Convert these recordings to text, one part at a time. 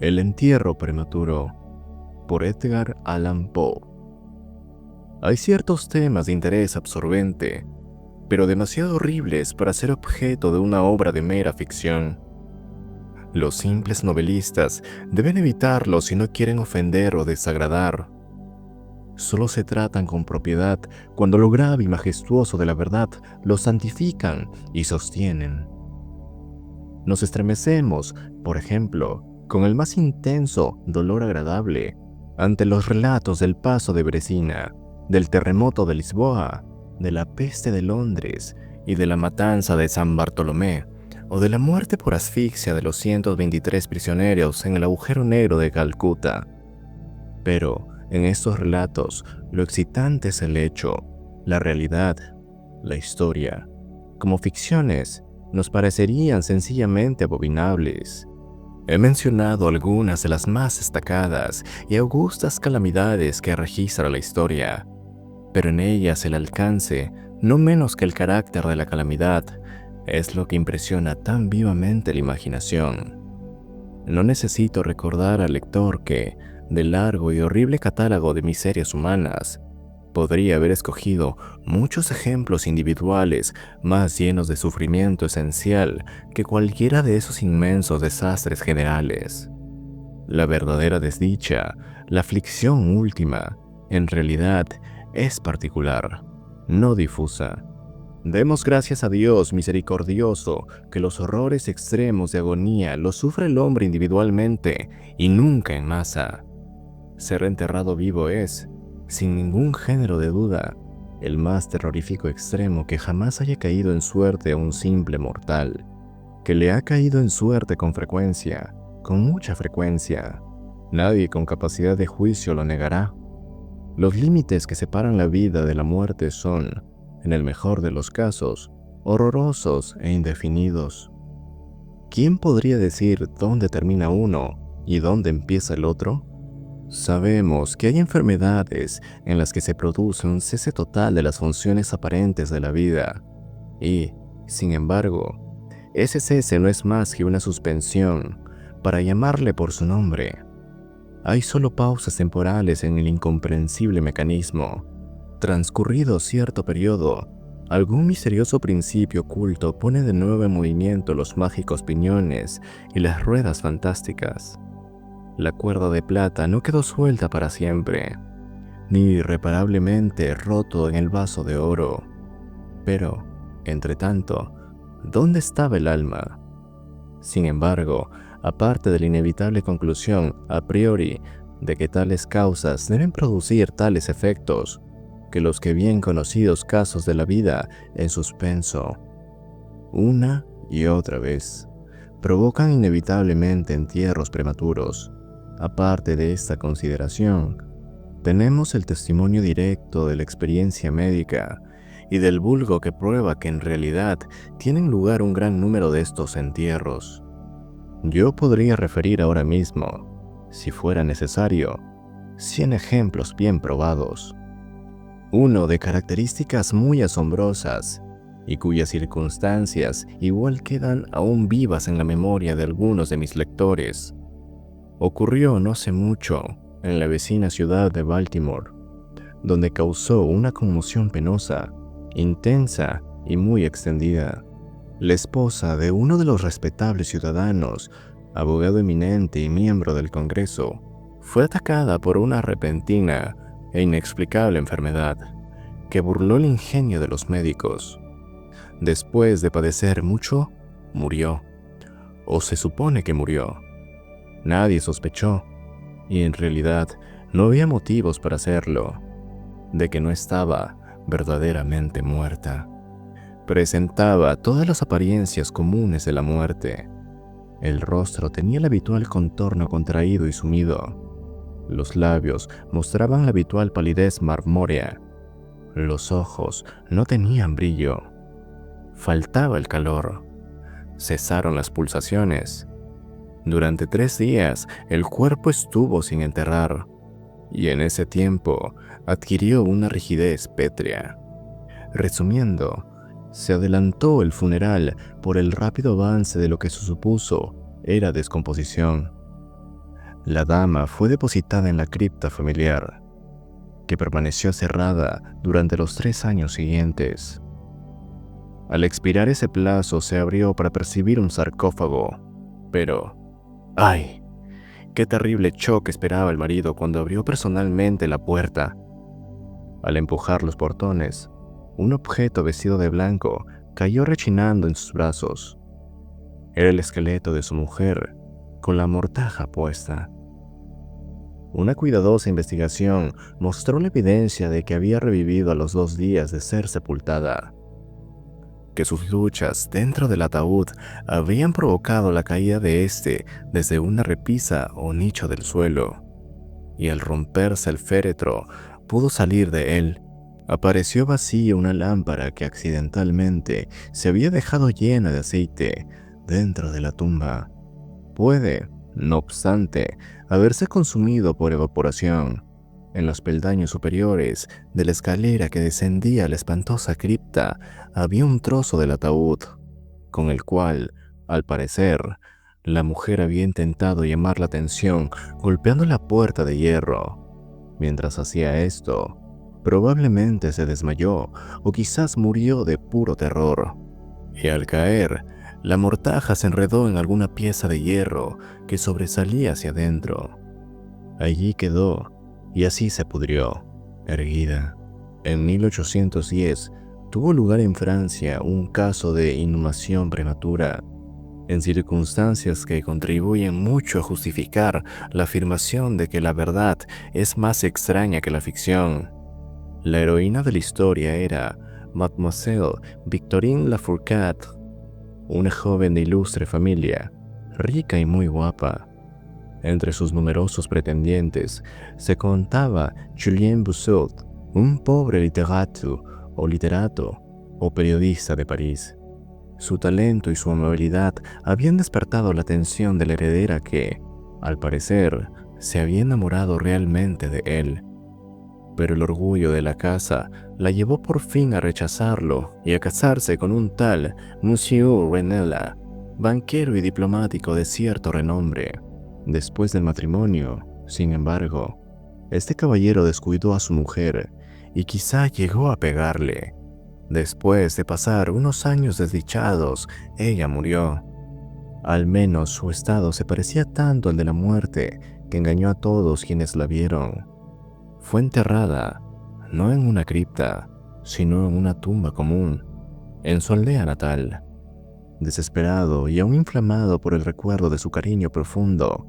El entierro prematuro, por Edgar Allan Poe. Hay ciertos temas de interés absorbente, pero demasiado horribles para ser objeto de una obra de mera ficción. Los simples novelistas deben evitarlos si no quieren ofender o desagradar. Solo se tratan con propiedad cuando lo grave y majestuoso de la verdad los santifican y sostienen. Nos estremecemos, por ejemplo, con el más intenso dolor agradable ante los relatos del paso de Bresina, del terremoto de Lisboa, de la peste de Londres y de la matanza de San Bartolomé, o de la muerte por asfixia de los 123 prisioneros en el agujero negro de Calcuta. Pero en estos relatos, lo excitante es el hecho, la realidad, la historia. Como ficciones, nos parecerían sencillamente abominables. He mencionado algunas de las más destacadas y augustas calamidades que registra la historia, pero en ellas el alcance, no menos que el carácter de la calamidad, es lo que impresiona tan vivamente la imaginación. No necesito recordar al lector que, del largo y horrible catálogo de miserias humanas, podría haber escogido muchos ejemplos individuales más llenos de sufrimiento esencial que cualquiera de esos inmensos desastres generales. La verdadera desdicha, la aflicción última, en realidad es particular, no difusa. Demos gracias a Dios misericordioso que los horrores extremos de agonía los sufre el hombre individualmente y nunca en masa. Ser enterrado vivo es, sin ningún género de duda, el más terrorífico extremo que jamás haya caído en suerte a un simple mortal, que le ha caído en suerte con frecuencia, con mucha frecuencia. Nadie con capacidad de juicio lo negará. Los límites que separan la vida de la muerte son, en el mejor de los casos, horrorosos e indefinidos. ¿Quién podría decir dónde termina uno y dónde empieza el otro? Sabemos que hay enfermedades en las que se produce un cese total de las funciones aparentes de la vida y, sin embargo, ese cese no es más que una suspensión, para llamarle por su nombre. Hay solo pausas temporales en el incomprensible mecanismo. Transcurrido cierto periodo, algún misterioso principio oculto pone de nuevo en movimiento los mágicos piñones y las ruedas fantásticas. La cuerda de plata no quedó suelta para siempre, ni irreparablemente roto en el vaso de oro. Pero, entre tanto, ¿dónde estaba el alma? Sin embargo, aparte de la inevitable conclusión a priori de que tales causas deben producir tales efectos, que los que bien conocidos casos de la vida en suspenso, una y otra vez, provocan inevitablemente entierros prematuros. Aparte de esta consideración, tenemos el testimonio directo de la experiencia médica y del vulgo que prueba que en realidad tienen lugar un gran número de estos entierros. Yo podría referir ahora mismo, si fuera necesario, 100 ejemplos bien probados. Uno de características muy asombrosas y cuyas circunstancias igual quedan aún vivas en la memoria de algunos de mis lectores. Ocurrió no hace mucho en la vecina ciudad de Baltimore, donde causó una conmoción penosa, intensa y muy extendida. La esposa de uno de los respetables ciudadanos, abogado eminente y miembro del Congreso, fue atacada por una repentina e inexplicable enfermedad que burló el ingenio de los médicos. Después de padecer mucho, murió, o se supone que murió. Nadie sospechó, y en realidad no había motivos para hacerlo, de que no estaba verdaderamente muerta. Presentaba todas las apariencias comunes de la muerte. El rostro tenía el habitual contorno contraído y sumido. Los labios mostraban la habitual palidez marmórea. Los ojos no tenían brillo. Faltaba el calor. Cesaron las pulsaciones. Durante 3 días el cuerpo estuvo sin enterrar, y en ese tiempo adquirió una rigidez pétrea. Resumiendo, se adelantó el funeral por el rápido avance de lo que se supuso era descomposición. La dama fue depositada en la cripta familiar, que permaneció cerrada durante los 3 años siguientes. Al expirar ese plazo se abrió para percibir un sarcófago, pero ¡ay! Qué terrible choque esperaba el marido cuando abrió personalmente la puerta. Al empujar los portones, un objeto vestido de blanco cayó rechinando en sus brazos. Era el esqueleto de su mujer, con la mortaja puesta. Una cuidadosa investigación mostró la evidencia de que había revivido a los 2 días de ser sepultada, que sus luchas dentro del ataúd habían provocado la caída de éste desde una repisa o nicho del suelo, y al romperse el féretro pudo salir de él. Apareció vacía una lámpara que accidentalmente se había dejado llena de aceite dentro de la tumba. Puede, no obstante, haberse consumido por evaporación. En los peldaños superiores de la escalera que descendía a la espantosa cripta había un trozo del ataúd, con el cual, al parecer, la mujer había intentado llamar la atención golpeando la puerta de hierro. Mientras hacía esto, probablemente se desmayó o quizás murió de puro terror. Y al caer, la mortaja se enredó en alguna pieza de hierro que sobresalía hacia adentro. Allí quedó y así se pudrió, erguida. En 1810 tuvo lugar en Francia un caso de inhumación prematura, en circunstancias que contribuyen mucho a justificar la afirmación de que la verdad es más extraña que la ficción. La heroína de la historia era Mademoiselle Victorine Lafourcade, una joven de ilustre familia, rica y muy guapa. Entre sus numerosos pretendientes se contaba Julien Bussault, un pobre literato o periodista de París. Su talento y su amabilidad habían despertado la atención de la heredera que, al parecer, se había enamorado realmente de él. Pero el orgullo de la casa la llevó por fin a rechazarlo y a casarse con un tal Monsieur Renella, banquero y diplomático de cierto renombre. Después del matrimonio, sin embargo, este caballero descuidó a su mujer y quizá llegó a pegarle. Después de pasar unos años desdichados, ella murió. Al menos su estado se parecía tanto al de la muerte que engañó a todos quienes la vieron. Fue enterrada, no en una cripta, sino en una tumba común, en su aldea natal. Desesperado y aún inflamado por el recuerdo de su cariño profundo,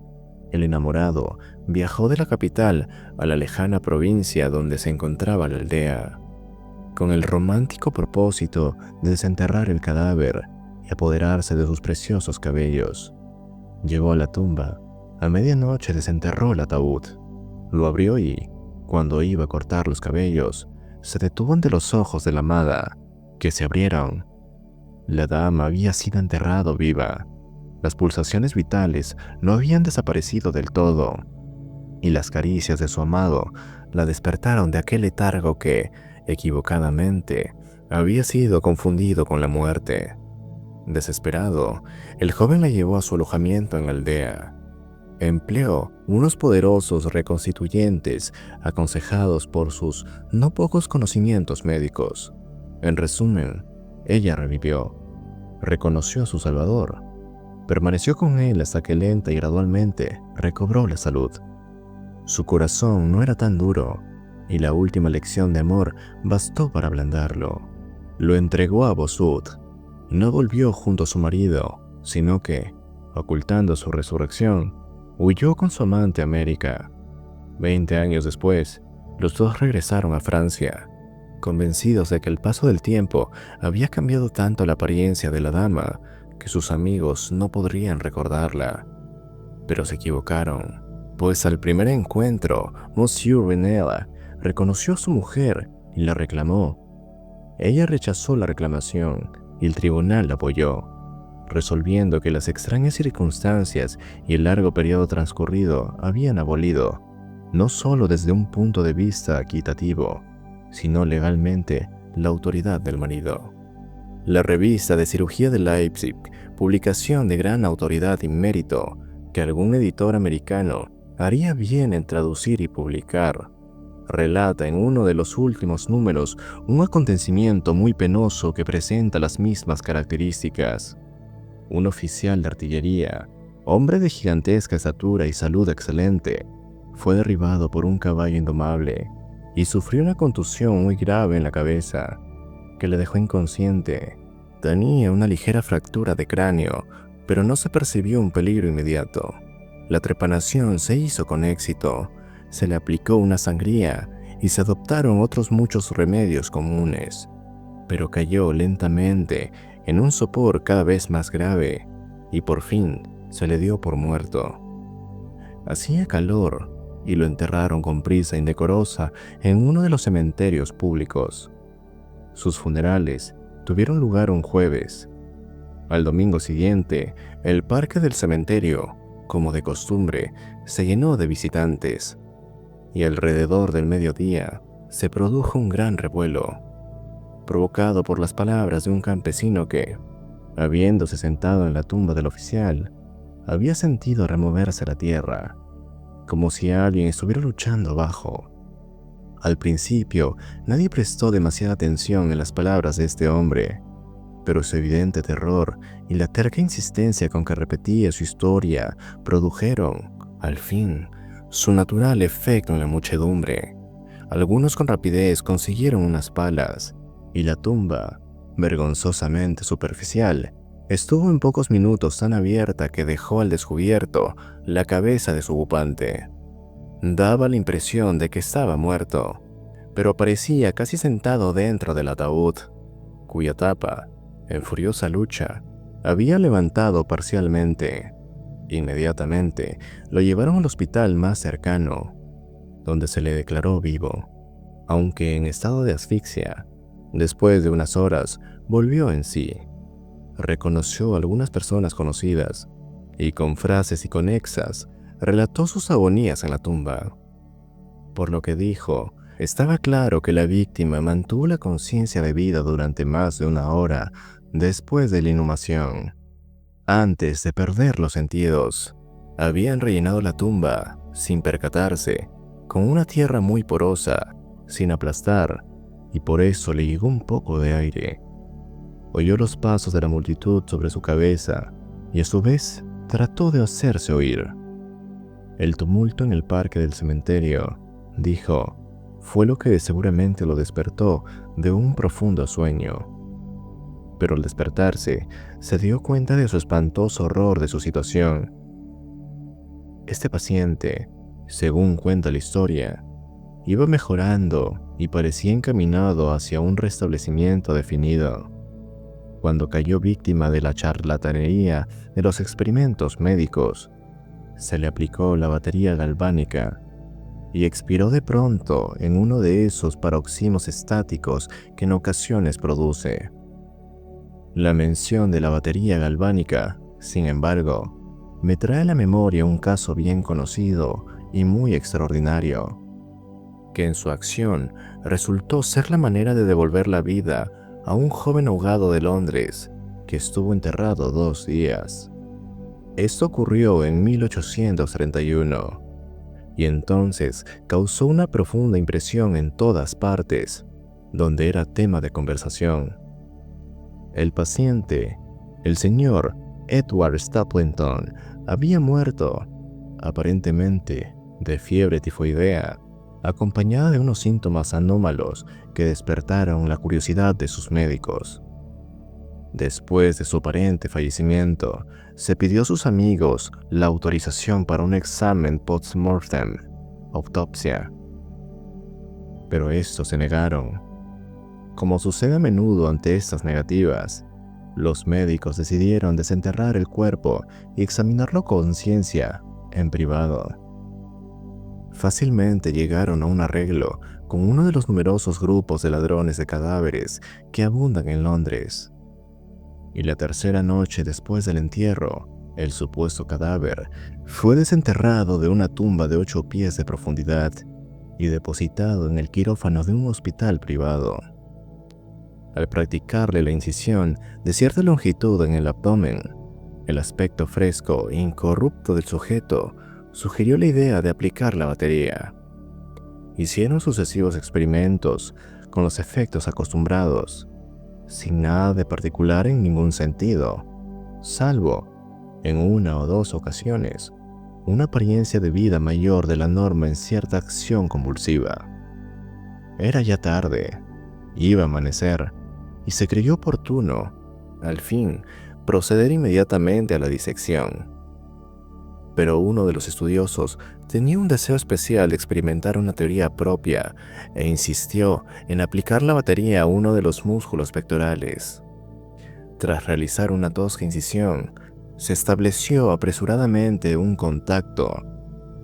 el enamorado viajó de la capital a la lejana provincia donde se encontraba la aldea, con el romántico propósito de desenterrar el cadáver y apoderarse de sus preciosos cabellos. Llegó a la tumba. A medianoche desenterró el ataúd. Lo abrió y, cuando iba a cortar los cabellos, se detuvo ante los ojos de la amada, que se abrieron. La dama había sido enterrada viva. Las pulsaciones vitales no habían desaparecido del todo, y las caricias de su amado la despertaron de aquel letargo que, equivocadamente, había sido confundido con la muerte. Desesperado, el joven la llevó a su alojamiento en la aldea. Empleó unos poderosos reconstituyentes aconsejados por sus no pocos conocimientos médicos. En resumen, ella revivió, reconoció a su salvador, permaneció con él hasta que lenta y gradualmente recobró la salud. Su corazón no era tan duro y la última lección de amor bastó para ablandarlo. Lo entregó a Bossuet. No volvió junto a su marido, sino que, ocultando su resurrección, huyó con su amante a América. 20 años después, los dos regresaron a Francia, convencidos de que el paso del tiempo había cambiado tanto la apariencia de la dama que sus amigos no podrían recordarla. Pero se equivocaron, pues al primer encuentro, Monsieur Renella reconoció a su mujer y la reclamó. Ella rechazó la reclamación y el tribunal la apoyó, resolviendo que las extrañas circunstancias y el largo periodo transcurrido habían abolido, no solo desde un punto de vista equitativo, sino legalmente, la autoridad del marido. La revista de cirugía de Leipzig, publicación de gran autoridad y mérito que algún editor americano haría bien en traducir y publicar. Relata en uno de los últimos números un acontecimiento muy penoso que presenta las mismas características. Un oficial de artillería, hombre de gigantesca estatura y salud excelente, fue derribado por un caballo indomable y sufrió una contusión muy grave en la cabeza, que le dejó inconsciente. Tenía una ligera fractura de cráneo, pero no se percibió un peligro inmediato. La trepanación se hizo con éxito, se le aplicó una sangría y se adoptaron otros muchos remedios comunes, pero cayó lentamente en un sopor cada vez más grave y por fin se le dio por muerto. Hacía calor y lo enterraron con prisa indecorosa en uno de los cementerios públicos. Sus funerales tuvieron lugar un jueves. Al domingo siguiente, el parque del cementerio, como de costumbre, se llenó de visitantes, y alrededor del mediodía se produjo un gran revuelo, provocado por las palabras de un campesino que, habiéndose sentado en la tumba del oficial, había sentido removerse la tierra, como si alguien estuviera luchando abajo. Al principio, nadie prestó demasiada atención en las palabras de este hombre, pero su evidente terror y la terca insistencia con que repetía su historia produjeron, al fin, su natural efecto en la muchedumbre. Algunos con rapidez consiguieron unas palas, y la tumba, vergonzosamente superficial, estuvo en pocos minutos tan abierta que dejó al descubierto la cabeza de su ocupante. Daba la impresión de que estaba muerto, pero parecía casi sentado dentro del ataúd, cuya tapa, en furiosa lucha, había levantado parcialmente. Inmediatamente lo llevaron al hospital más cercano, donde se le declaró vivo, aunque en estado de asfixia. Después de unas horas volvió en sí. Reconoció a algunas personas conocidas y con frases inconexas relató sus agonías en la tumba. Por lo que dijo, estaba claro que la víctima mantuvo la conciencia de vida durante más de una hora después de la inhumación. Antes de perder los sentidos, habían rellenado la tumba, sin percatarse, con una tierra muy porosa, sin aplastar, y por eso le llegó un poco de aire. Oyó los pasos de la multitud sobre su cabeza y a su vez trató de hacerse oír. El tumulto en el parque del cementerio, dijo, fue lo que seguramente lo despertó de un profundo sueño. Pero al despertarse, se dio cuenta de su espantoso horror de su situación. Este paciente, según cuenta la historia, iba mejorando y parecía encaminado hacia un restablecimiento definido, cuando cayó víctima de la charlatanería de los experimentos médicos. Se le aplicó la batería galvánica y expiró de pronto en uno de esos paroxismos estáticos que en ocasiones produce. La mención de la batería galvánica, sin embargo, me trae a la memoria un caso bien conocido y muy extraordinario, que en su acción resultó ser la manera de devolver la vida a un joven ahogado de Londres que estuvo enterrado 2 días. Esto ocurrió en 1831 y entonces causó una profunda impresión en todas partes, donde era tema de conversación. El paciente, el señor Edward Stapleton, había muerto, aparentemente de fiebre tifoidea, acompañada de unos síntomas anómalos que despertaron la curiosidad de sus médicos. Después de su aparente fallecimiento, se pidió a sus amigos la autorización para un examen post-mortem, autopsia. Pero estos se negaron. Como sucede a menudo ante estas negativas, los médicos decidieron desenterrar el cuerpo y examinarlo con ciencia, en privado. Fácilmente llegaron a un arreglo con uno de los numerosos grupos de ladrones de cadáveres que abundan en Londres. Y la tercera noche después del entierro, el supuesto cadáver fue desenterrado de una tumba de 8 pies de profundidad y depositado en el quirófano de un hospital privado. Al practicarle la incisión de cierta longitud en el abdomen, el aspecto fresco e incorrupto del sujeto sugirió la idea de aplicar la batería. Hicieron sucesivos experimentos con los efectos acostumbrados, sin nada de particular en ningún sentido, salvo, en una o dos ocasiones, una apariencia de vida mayor de la norma en cierta acción convulsiva. Era ya tarde, iba a amanecer, y se creyó oportuno, al fin, proceder inmediatamente a la disección. Pero uno de los estudiosos tenía un deseo especial de experimentar una teoría propia e insistió en aplicar la batería a uno de los músculos pectorales. Tras realizar una tosca incisión, se estableció apresuradamente un contacto.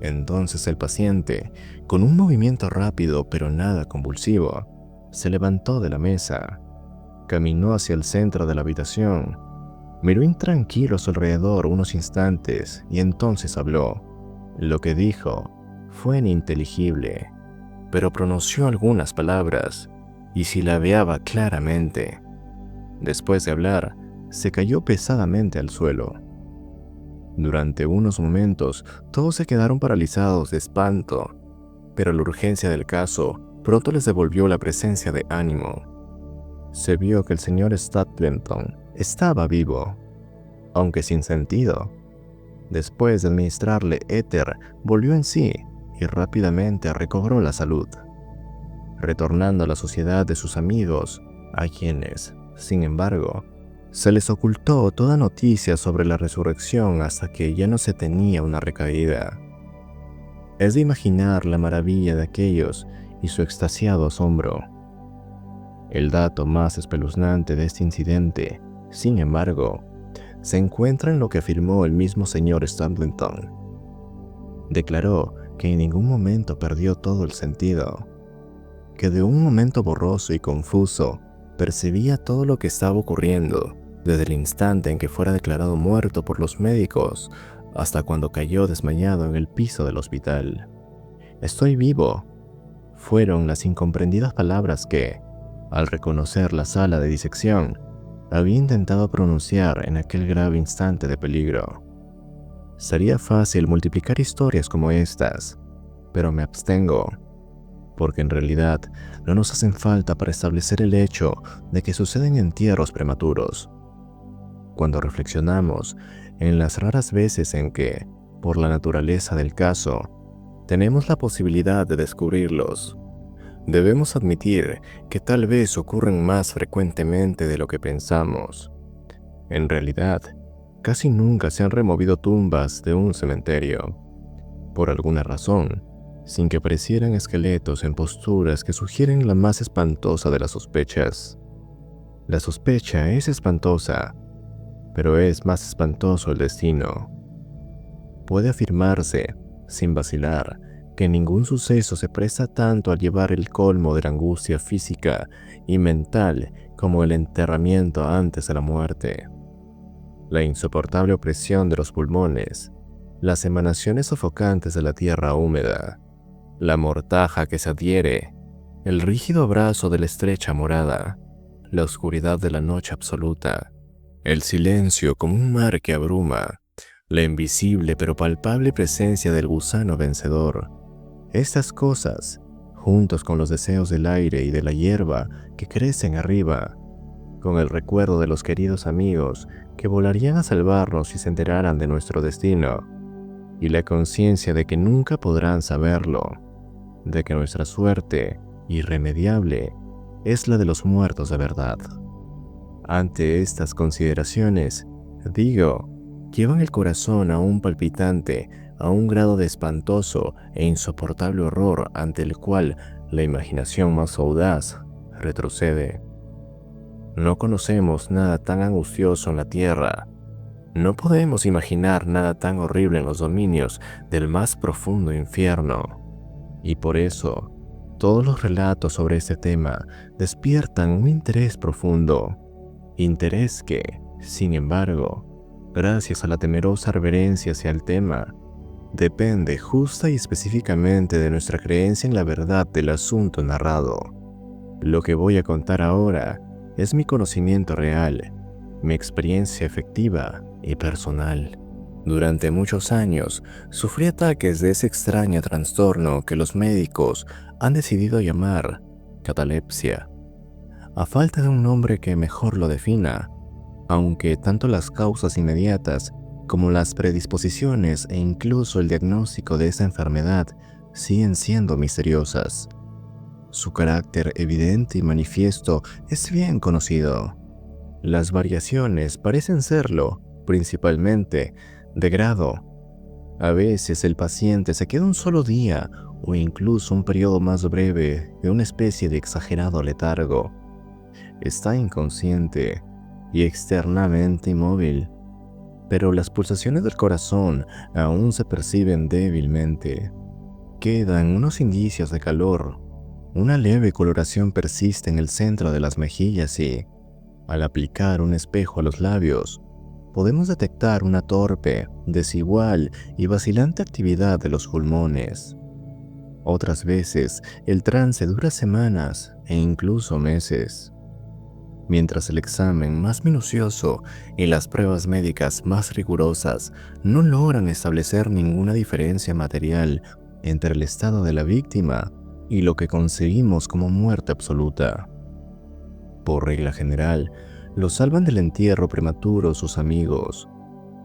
Entonces el paciente, con un movimiento rápido pero nada convulsivo, se levantó de la mesa, caminó hacia el centro de la habitación, miró intranquilo a su alrededor unos instantes y entonces habló. Lo que dijo fue ininteligible, pero pronunció algunas palabras y silabeaba claramente. Después de hablar, se cayó pesadamente al suelo. Durante unos momentos, todos se quedaron paralizados de espanto, pero la urgencia del caso pronto les devolvió la presencia de ánimo. Se vio que el señor Stapleton estaba vivo, aunque sin sentido. Después de administrarle éter, volvió en sí y rápidamente recobró la salud, retornando a la sociedad de sus amigos, a quienes, sin embargo, se les ocultó toda noticia sobre la resurrección hasta que ya no se tenía una recaída. Es de imaginar la maravilla de aquellos y su extasiado asombro. El dato más espeluznante de este incidente, sin embargo, se encuentra en lo que afirmó el mismo señor Stapleton. Declaró que en ningún momento perdió todo el sentido, que de un momento borroso y confuso percibía todo lo que estaba ocurriendo, desde el instante en que fuera declarado muerto por los médicos hasta cuando cayó desmayado en el piso del hospital. «Estoy vivo», fueron las incomprendidas palabras que, al reconocer la sala de disección, había intentado pronunciar en aquel grave instante de peligro. Sería fácil multiplicar historias como estas, pero me abstengo, porque en realidad no nos hacen falta para establecer el hecho de que suceden entierros prematuros. Cuando reflexionamos en las raras veces en que, por la naturaleza del caso, tenemos la posibilidad de descubrirlos, debemos admitir que tal vez ocurren más frecuentemente de lo que pensamos. En realidad, casi nunca se han removido tumbas de un cementerio, por alguna razón, sin que parecieran esqueletos en posturas que sugieren la más espantosa de las sospechas. La sospecha es espantosa, pero es más espantoso el destino. Puede afirmarse, sin vacilar, que ningún suceso se presta tanto a llevar el colmo de la angustia física y mental como el enterramiento antes de la muerte. La insoportable opresión de los pulmones, las emanaciones sofocantes de la tierra húmeda, la mortaja que se adhiere, el rígido abrazo de la estrecha morada, la oscuridad de la noche absoluta, el silencio como un mar que abruma, la invisible pero palpable presencia del gusano vencedor. Estas cosas, juntos con los deseos del aire y de la hierba que crecen arriba, con el recuerdo de los queridos amigos que volarían a salvarnos si se enteraran de nuestro destino, y la conciencia de que nunca podrán saberlo, de que nuestra suerte, irremediable, es la de los muertos de verdad. Ante estas consideraciones, digo, llevan el corazón aún palpitante a un grado de espantoso e insoportable horror ante el cual la imaginación más audaz retrocede. No conocemos nada tan angustioso en la tierra. No podemos imaginar nada tan horrible en los dominios del más profundo infierno. Y por eso, todos los relatos sobre este tema despiertan un interés profundo. Interés que, sin embargo, gracias a la temerosa reverencia hacia el tema, depende justa y específicamente de nuestra creencia en la verdad del asunto narrado. Lo que voy a contar ahora es mi conocimiento real, mi experiencia efectiva y personal. Durante muchos años sufrí ataques de ese extraño trastorno que los médicos han decidido llamar catalepsia, a falta de un nombre que mejor lo defina, aunque tanto las causas inmediatas como las predisposiciones e incluso el diagnóstico de esta enfermedad siguen siendo misteriosas. Su carácter evidente y manifiesto es bien conocido. Las variaciones parecen serlo, principalmente, de grado. A veces el paciente se queda un solo día o incluso un periodo más breve de una especie de exagerado letargo. Está inconsciente y externamente inmóvil, pero las pulsaciones del corazón aún se perciben débilmente. Quedan unos indicios de calor. Una leve coloración persiste en el centro de las mejillas y, al aplicar un espejo a los labios, podemos detectar una torpe, desigual y vacilante actividad de los pulmones. Otras veces, el trance dura semanas e incluso meses, mientras el examen más minucioso y las pruebas médicas más rigurosas no logran establecer ninguna diferencia material entre el estado de la víctima y lo que concebimos como muerte absoluta. Por regla general, lo salvan del entierro prematuro sus amigos,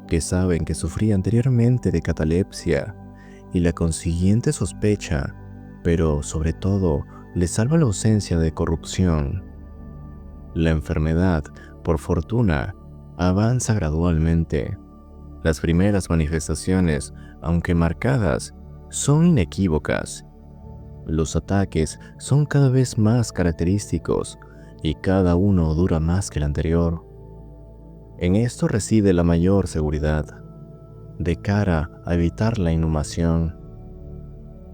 que saben que sufría anteriormente de catalepsia y la consiguiente sospecha, pero sobre todo le salva la ausencia de corrupción. La enfermedad, por fortuna, avanza gradualmente. Las primeras manifestaciones, aunque marcadas, son inequívocas. Los ataques son cada vez más característicos y cada uno dura más que el anterior. En esto reside la mayor seguridad, de cara a evitar la inhumación.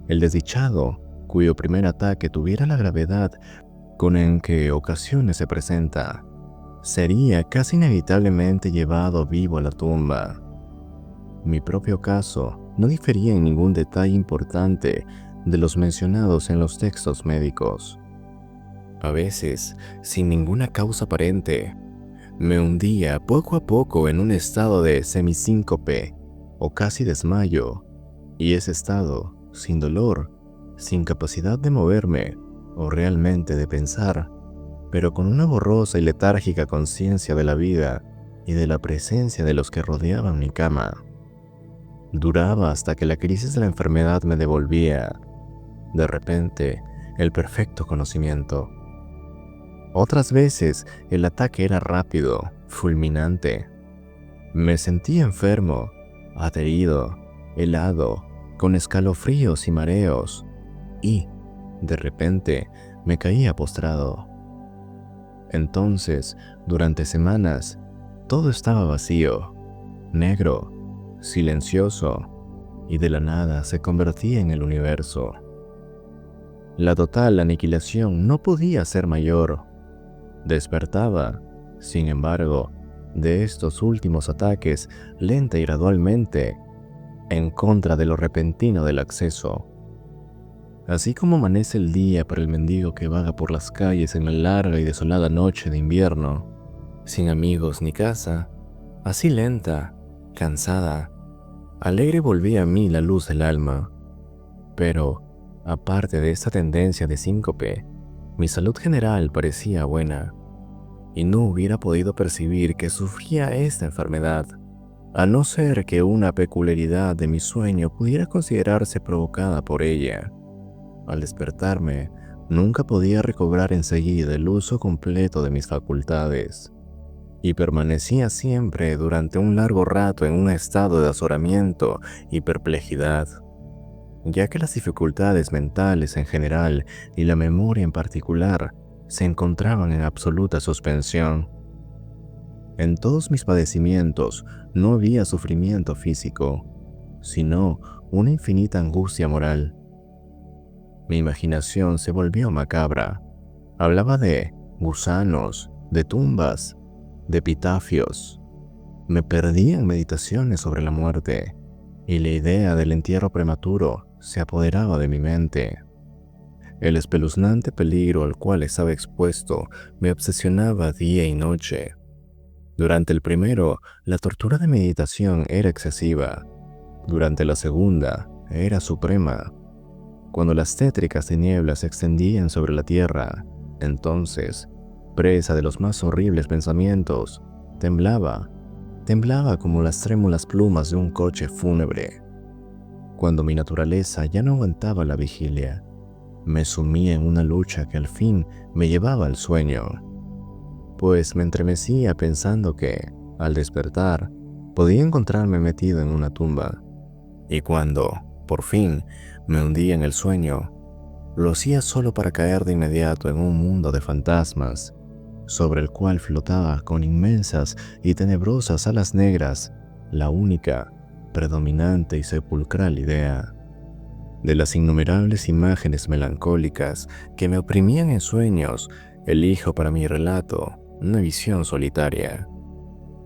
El desdichado, cuyo primer ataque tuviera la gravedad con en que ocasiones se presenta, sería casi inevitablemente llevado vivo a la tumba. Mi propio caso no difería en ningún detalle importante de los mencionados en los textos médicos. A veces, sin ninguna causa aparente, me hundía poco a poco en un estado de semisíncope o casi desmayo, y ese estado, sin dolor, sin capacidad de moverme o realmente de pensar, pero con una borrosa y letárgica conciencia de la vida y de la presencia de los que rodeaban mi cama. Duraba hasta que la crisis de la enfermedad me devolvía, de repente, el perfecto conocimiento. Otras veces, el ataque era rápido, fulminante. Me sentía enfermo, aterido, helado, con escalofríos y mareos, y, de repente, me caía postrado. Entonces, durante semanas, todo estaba vacío, negro, silencioso, y de la nada se convertía en el universo. La total aniquilación no podía ser mayor. Despertaba, sin embargo, de estos últimos ataques lenta y gradualmente, en contra de lo repentino del acceso. Así como amanece el día para el mendigo que vaga por las calles en la larga y desolada noche de invierno, sin amigos ni casa, así lenta, cansada, alegre volvía a mí la luz del alma. Pero, aparte de esta tendencia de síncope, mi salud general parecía buena, y no hubiera podido percibir que sufría esta enfermedad, a no ser que una peculiaridad de mi sueño pudiera considerarse provocada por ella. Al despertarme, nunca podía recobrar enseguida el uso completo de mis facultades, y permanecía siempre durante un largo rato en un estado de azoramiento y perplejidad, ya que las dificultades mentales en general y la memoria en particular se encontraban en absoluta suspensión. En todos mis padecimientos no había sufrimiento físico, sino una infinita angustia moral. Mi imaginación se volvió macabra. Hablaba de gusanos, de tumbas, de epitafios. Me perdí en meditaciones sobre la muerte, y la idea del entierro prematuro se apoderaba de mi mente. El espeluznante peligro al cual estaba expuesto me obsesionaba día y noche. Durante el primero, la tortura de meditación era excesiva. Durante la segunda, era suprema. Cuando las tétricas tinieblas se extendían sobre la tierra, entonces, presa de los más horribles pensamientos, temblaba como las trémulas plumas de un coche fúnebre. Cuando mi naturaleza ya no aguantaba la vigilia, me sumía en una lucha que al fin me llevaba al sueño, pues me entremecía pensando que, al despertar, podía encontrarme metido en una tumba. Y cuando, por fin, me hundía en el sueño, lo hacía solo para caer de inmediato en un mundo de fantasmas, sobre el cual flotaba con inmensas y tenebrosas alas negras la única, predominante y sepulcral idea. De las innumerables imágenes melancólicas que me oprimían en sueños, elijo para mi relato una visión solitaria.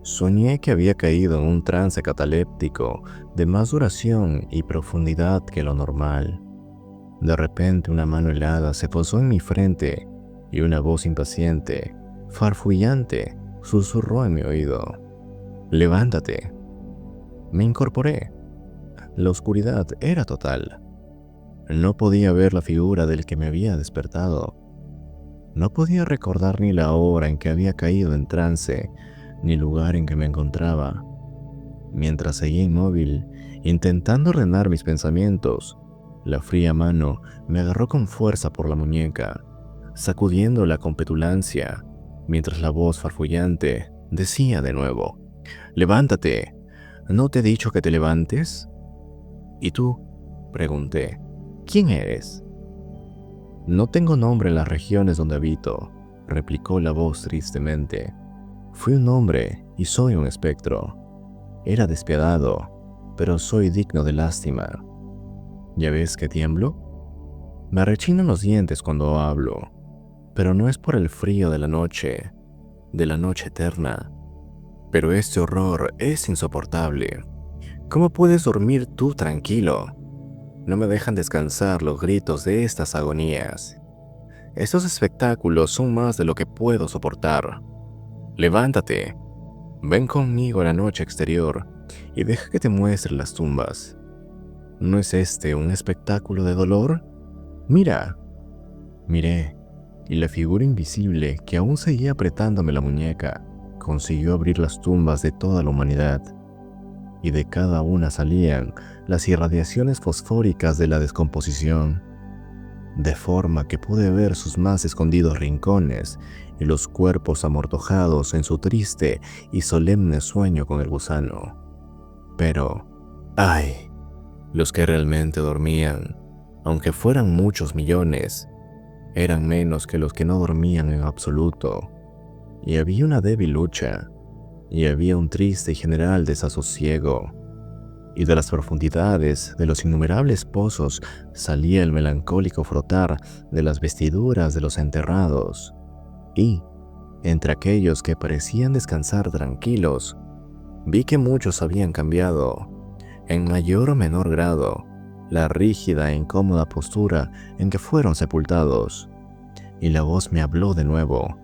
Soñé que había caído en un trance cataléptico de más duración y profundidad que lo normal. De repente una mano helada se posó en mi frente y una voz impaciente, farfullante, susurró en mi oído: «Levántate». Me incorporé. La oscuridad era total. No podía ver la figura del que me había despertado. No podía recordar ni la hora en que había caído en trance, ni el lugar en que me encontraba. Mientras seguía inmóvil, intentando ordenar mis pensamientos, la fría mano me agarró con fuerza por la muñeca, sacudiéndola con petulancia, mientras la voz farfullante decía de nuevo: «Levántate. ¿No te he dicho que te levantes?» «¿Y tú?», pregunté. «¿Quién eres?» «No tengo nombre en las regiones donde habito», replicó la voz tristemente. «Fui un hombre y soy un espectro. Era despiadado, pero soy digno de lástima. ¿Ya ves que tiemblo? Me rechinan los dientes cuando hablo, pero no es por el frío de la noche eterna. Pero este horror es insoportable. ¿Cómo puedes dormir tú tranquilo? No me dejan descansar los gritos de estas agonías. Estos espectáculos son más de lo que puedo soportar. Levántate. Ven conmigo a la noche exterior y deja que te muestre las tumbas. ¿No es este un espectáculo de dolor? Mira». Miré, y la figura invisible que aún seguía apretándome la muñeca consiguió abrir las tumbas de toda la humanidad, y de cada una salían las irradiaciones fosfóricas de la descomposición, de forma que pude ver sus más escondidos rincones y los cuerpos amortojados en su triste y solemne sueño con el gusano. Pero, ¡ay!, los que realmente dormían, aunque fueran muchos millones, eran menos que los que no dormían en absoluto. Y había una débil lucha, y había un triste y general desasosiego. Y de las profundidades de los innumerables pozos salía el melancólico frotar de las vestiduras de los enterrados. Y, entre aquellos que parecían descansar tranquilos, vi que muchos habían cambiado, en mayor o menor grado, la rígida e incómoda postura en que fueron sepultados. Y la voz me habló de nuevo,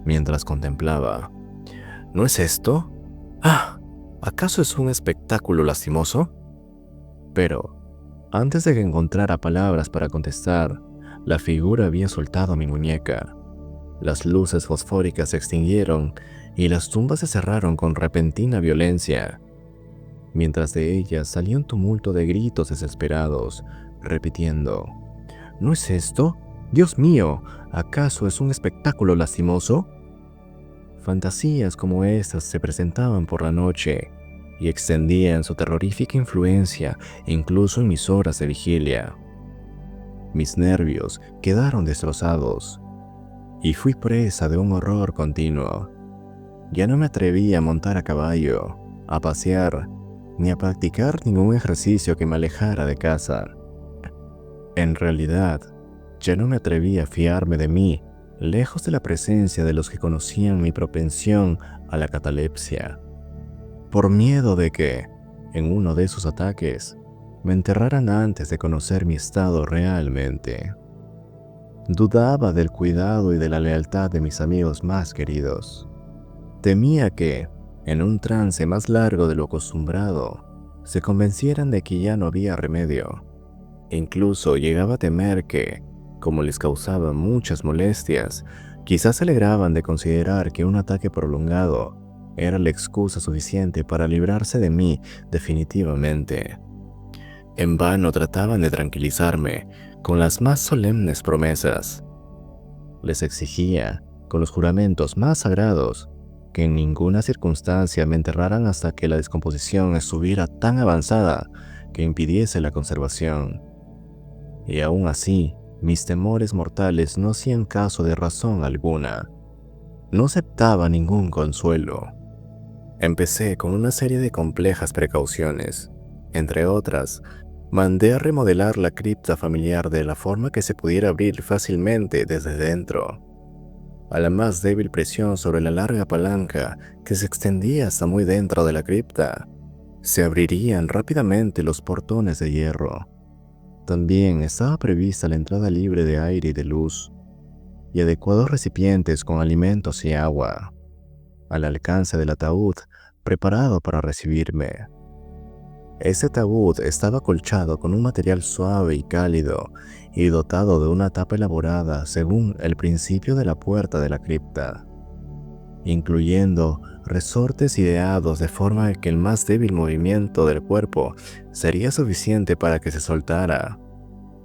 mientras contemplaba. ¿No es esto? ¡Ah! ¿Acaso es un espectáculo lastimoso? Pero, antes de que encontrara palabras para contestar, la figura había soltado mi muñeca. Las luces fosfóricas se extinguieron y las tumbas se cerraron con repentina violencia. Mientras de ellas salía un tumulto de gritos desesperados, repitiendo: ¿no es esto? ¡Dios mío! ¿Acaso es un espectáculo lastimoso? Fantasías como estas se presentaban por la noche y extendían su terrorífica influencia incluso en mis horas de vigilia. Mis nervios quedaron destrozados y fui presa de un horror continuo. Ya no me atrevía a montar a caballo, a pasear, ni a practicar ningún ejercicio que me alejara de casa. En realidad, ya no me atrevía a fiarme de mí, lejos de la presencia de los que conocían mi propensión a la catalepsia, por miedo de que, en uno de esos ataques, me enterraran antes de conocer mi estado realmente. Dudaba del cuidado y de la lealtad de mis amigos más queridos. Temía que, en un trance más largo de lo acostumbrado, se convencieran de que ya no había remedio. Incluso llegaba a temer que, como les causaba muchas molestias, quizás se alegraban de considerar que un ataque prolongado era la excusa suficiente para librarse de mí definitivamente. En vano trataban de tranquilizarme con las más solemnes promesas. Les exigía, con los juramentos más sagrados, que en ninguna circunstancia me enterraran hasta que la descomposición estuviera tan avanzada que impidiese la conservación. Y aún así, mis temores mortales no hacían caso de razón alguna. No aceptaba ningún consuelo. Empecé con una serie de complejas precauciones. Entre otras, mandé a remodelar la cripta familiar de la forma que se pudiera abrir fácilmente desde dentro. A la más débil presión sobre la larga palanca que se extendía hasta muy dentro de la cripta, se abrirían rápidamente los portones de hierro. También estaba prevista la entrada libre de aire y de luz, y adecuados recipientes con alimentos y agua, al alcance del ataúd preparado para recibirme. Ese ataúd estaba acolchado con un material suave y cálido y dotado de una tapa elaborada según el principio de la puerta de la cripta, incluyendo resortes ideados de forma que el más débil movimiento del cuerpo sería suficiente para que se soltara.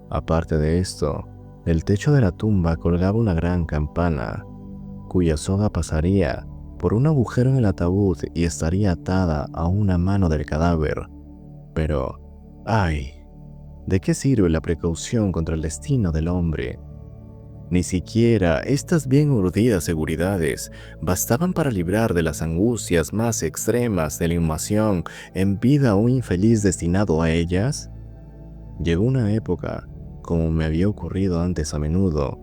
Aparte de esto, del techo de la tumba colgaba una gran campana, cuya soga pasaría por un agujero en el ataúd y estaría atada a una mano del cadáver. Pero, ¡ay! ¿De qué sirve la precaución contra el destino del hombre? Ni siquiera estas bien urdidas seguridades bastaban para librar de las angustias más extremas de la inhumación en vida a un infeliz destinado a ellas. Llegó una época, como me había ocurrido antes a menudo,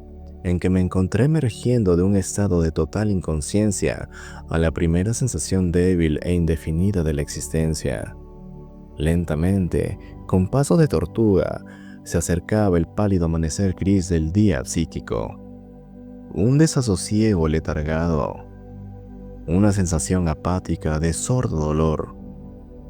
en que me encontré emergiendo de un estado de total inconsciencia a la primera sensación débil e indefinida de la existencia. Lentamente, con paso de tortuga, se acercaba el pálido amanecer gris del día psíquico. Un desasosiego letargado, una sensación apática de sordo dolor.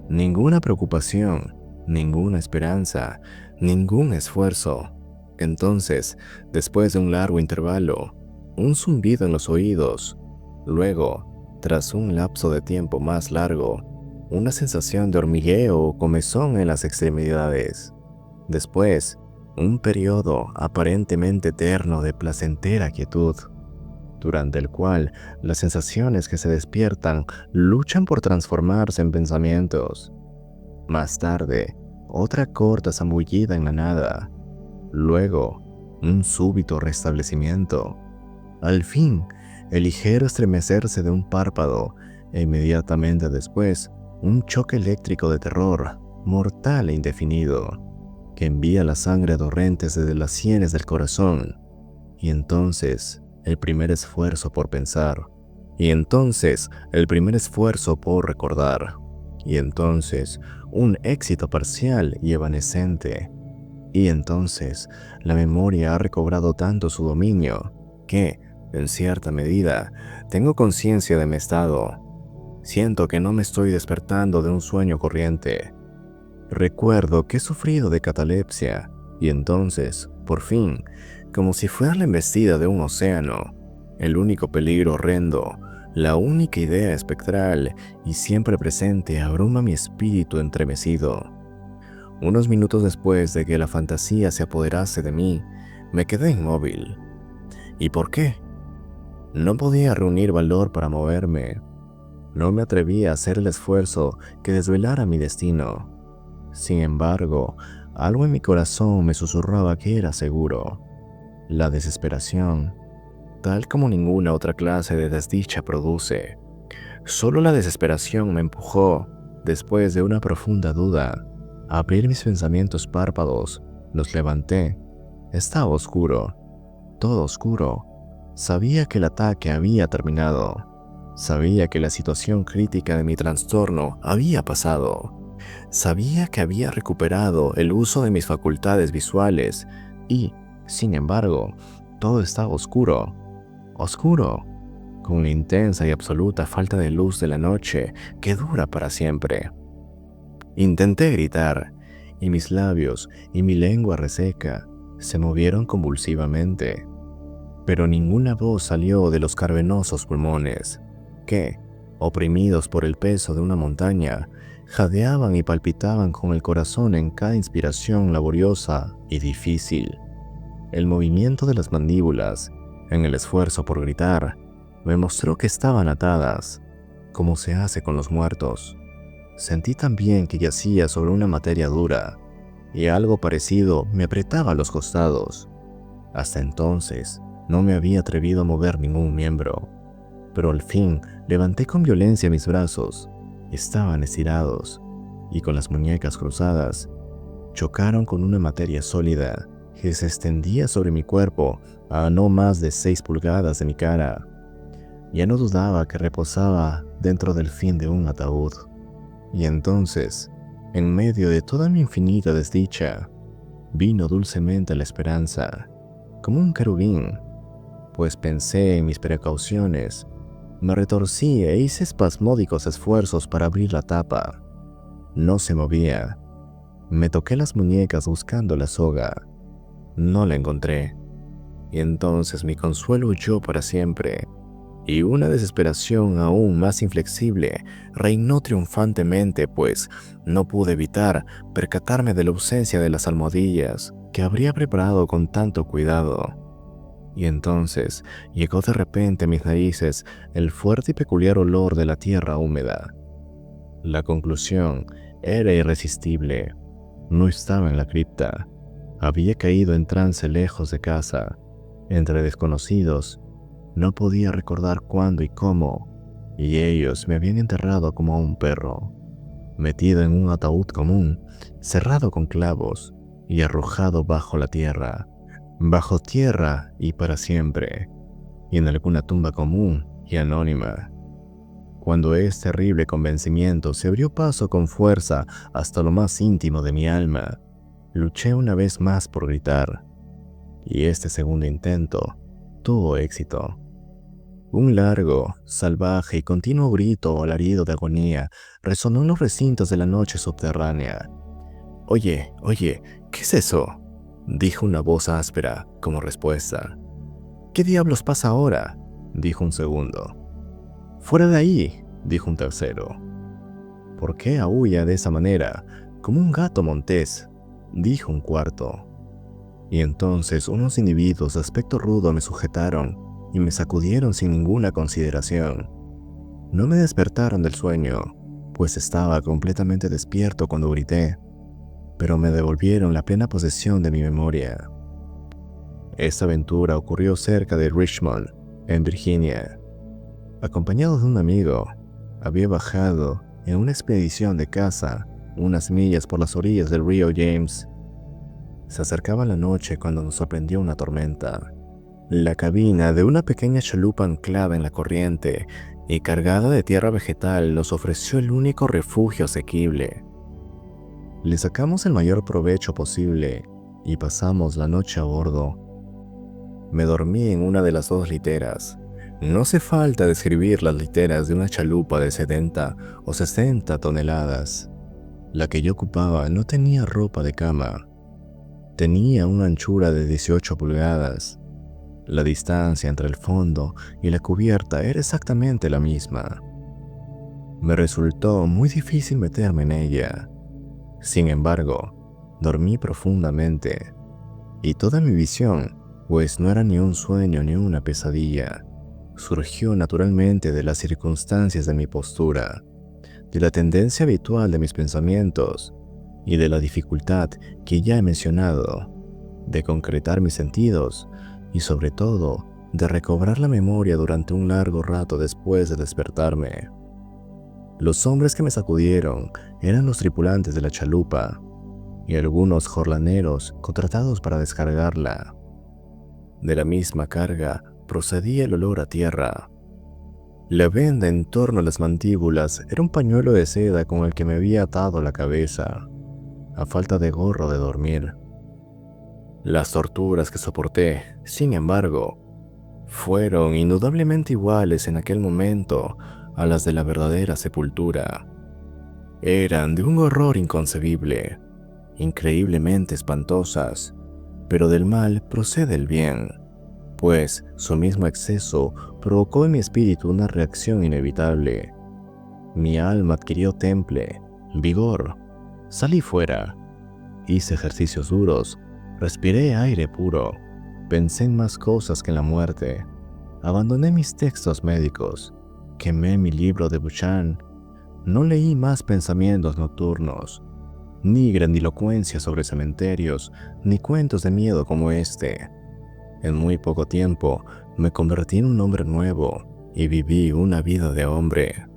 Ninguna preocupación, ninguna esperanza, ningún esfuerzo. Entonces, después de un largo intervalo, un zumbido en los oídos. Luego, tras un lapso de tiempo más largo, una sensación de hormigueo o comezón en las extremidades. Después, un periodo aparentemente eterno de placentera quietud, durante el cual las sensaciones que se despiertan luchan por transformarse en pensamientos. Más tarde, otra corta zambullida en la nada. Luego, un súbito restablecimiento. Al fin, el ligero estremecerse de un párpado e inmediatamente después, un choque eléctrico de terror, mortal e indefinido, que envía la sangre a torrentes desde las sienes del corazón. Y entonces, el primer esfuerzo por pensar. Y entonces, el primer esfuerzo por recordar. Y entonces, un éxito parcial y evanescente. Y entonces, la memoria ha recobrado tanto su dominio que, en cierta medida, tengo conciencia de mi estado. Siento que no me estoy despertando de un sueño corriente. Recuerdo que he sufrido de catalepsia y entonces, por fin, como si fuera la embestida de un océano, el único peligro horrendo, la única idea espectral y siempre presente abruma mi espíritu entremecido. Unos minutos después de que la fantasía se apoderase de mí, me quedé inmóvil. ¿Y por qué? No podía reunir valor para moverme. No me atrevía a hacer el esfuerzo que desvelara mi destino. Sin embargo, algo en mi corazón me susurraba que era seguro. La desesperación, tal como ninguna otra clase de desdicha produce. Solo la desesperación me empujó, después de una profunda duda, a abrir mis pensamientos párpados. Los levanté. Estaba oscuro, todo oscuro. Sabía que el ataque había terminado. Sabía que la situación crítica de mi trastorno había pasado. Sabía que había recuperado el uso de mis facultades visuales y, sin embargo, todo estaba oscuro. Oscuro, con la intensa y absoluta falta de luz de la noche que dura para siempre. Intenté gritar, y mis labios y mi lengua reseca se movieron convulsivamente, pero ninguna voz salió de los cavernosos pulmones, que, oprimidos por el peso de una montaña, jadeaban y palpitaban con el corazón en cada inspiración laboriosa y difícil. El movimiento de las mandíbulas, en el esfuerzo por gritar, me mostró que estaban atadas, como se hace con los muertos. Sentí también que yacía sobre una materia dura, y algo parecido me apretaba los costados. Hasta entonces, no me había atrevido a mover ningún miembro, pero al fin levanté con violencia mis brazos. Estaban estirados, y con las muñecas cruzadas, chocaron con una materia sólida que se extendía sobre mi cuerpo a no más de 6 pulgadas de mi cara. Ya no dudaba que reposaba dentro del fin de un ataúd. Y entonces, en medio de toda mi infinita desdicha, vino dulcemente la esperanza, como un querubín, pues pensé en mis precauciones. Me retorcí e hice espasmódicos esfuerzos para abrir la tapa. No se movía. Me toqué las muñecas buscando la soga. No la encontré. Y entonces mi consuelo huyó para siempre, y una desesperación aún más inflexible reinó triunfantemente, pues no pude evitar percatarme de la ausencia de las almohadillas que habría preparado con tanto cuidado. Y entonces llegó de repente a mis narices el fuerte y peculiar olor de la tierra húmeda. La conclusión era irresistible. No estaba en la cripta. Había caído en trance lejos de casa, entre desconocidos. No podía recordar cuándo y cómo, y ellos me habían enterrado como a un perro, metido en un ataúd común, cerrado con clavos y arrojado bajo tierra y para siempre, y en alguna tumba común y anónima. Cuando este terrible convencimiento se abrió paso con fuerza hasta lo más íntimo de mi alma, luché una vez más por gritar, y este segundo intento tuvo éxito. Un largo, salvaje y continuo grito o alarido de agonía resonó en los recintos de la noche subterránea. Oye, ¿qué es eso?, dijo una voz áspera como respuesta. ¿Qué diablos pasa ahora?, dijo un segundo. Fuera de ahí, dijo un tercero. ¿Por qué aúlla de esa manera, como un gato montés?, dijo un cuarto. Y entonces unos individuos de aspecto rudo me sujetaron y me sacudieron sin ninguna consideración. No me despertaron del sueño, pues estaba completamente despierto cuando grité, pero me devolvieron la plena posesión de mi memoria. Esta aventura ocurrió cerca de Richmond, en Virginia. Acompañado de un amigo, había bajado en una expedición de caza unas millas por las orillas del río James. Se acercaba la noche cuando nos sorprendió una tormenta. La cabina de una pequeña chalupa anclada en la corriente y cargada de tierra vegetal nos ofreció el único refugio asequible. Le sacamos el mayor provecho posible y pasamos la noche a bordo. Me dormí en una de las 2 literas. No hace falta describir las literas de una chalupa de 70 o 60 toneladas. La que yo ocupaba no tenía ropa de cama. Tenía una anchura de 18 pulgadas. La distancia entre el fondo y la cubierta era exactamente la misma. Me resultó muy difícil meterme en ella. Sin embargo, dormí profundamente, y toda mi visión, pues no era ni un sueño ni una pesadilla, surgió naturalmente de las circunstancias de mi postura, de la tendencia habitual de mis pensamientos y de la dificultad que ya he mencionado de concretar mis sentidos y sobre todo de recobrar la memoria durante un largo rato después de despertarme. Los hombres que me sacudieron eran los tripulantes de la chalupa y algunos jornaleros contratados para descargarla. De la misma carga procedía el olor a tierra. La venda en torno a las mandíbulas era un pañuelo de seda con el que me había atado la cabeza, a falta de gorro de dormir. Las torturas que soporté, sin embargo, fueron indudablemente iguales en aquel momento a las de la verdadera sepultura. Eran de un horror inconcebible, increíblemente espantosas, pero del mal procede el bien, pues su mismo exceso provocó en mi espíritu una reacción inevitable. Mi alma adquirió temple, vigor, salí fuera, hice ejercicios duros, respiré aire puro, pensé en más cosas que en la muerte, abandoné mis textos médicos, quemé mi libro de Buchan, no leí más pensamientos nocturnos, ni grandilocuencia sobre cementerios, ni cuentos de miedo como este. En muy poco tiempo me convertí en un hombre nuevo y viví una vida de hombre.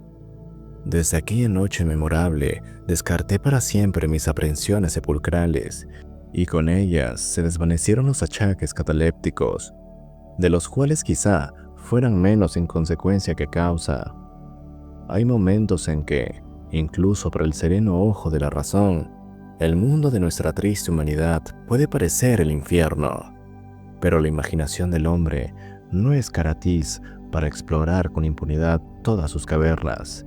Desde aquella noche memorable, descarté para siempre mis aprehensiones sepulcrales, y con ellas se desvanecieron los achaques catalépticos, de los cuales quizá fueran menos en consecuencia que causa. Hay momentos en que, incluso para el sereno ojo de la razón, el mundo de nuestra triste humanidad puede parecer el infierno, pero la imaginación del hombre no es caratiz para explorar con impunidad todas sus cavernas.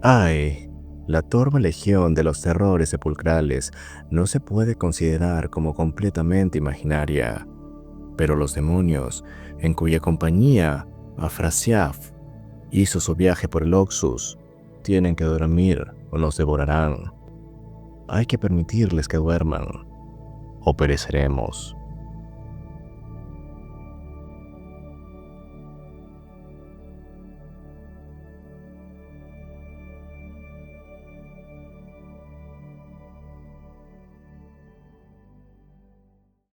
¡Ay! La torva legión de los terrores sepulcrales no se puede considerar como completamente imaginaria, pero los demonios, en cuya compañía Afrasiab hizo su viaje por el Oxus, tienen que dormir o nos devorarán. Hay que permitirles que duerman, o pereceremos.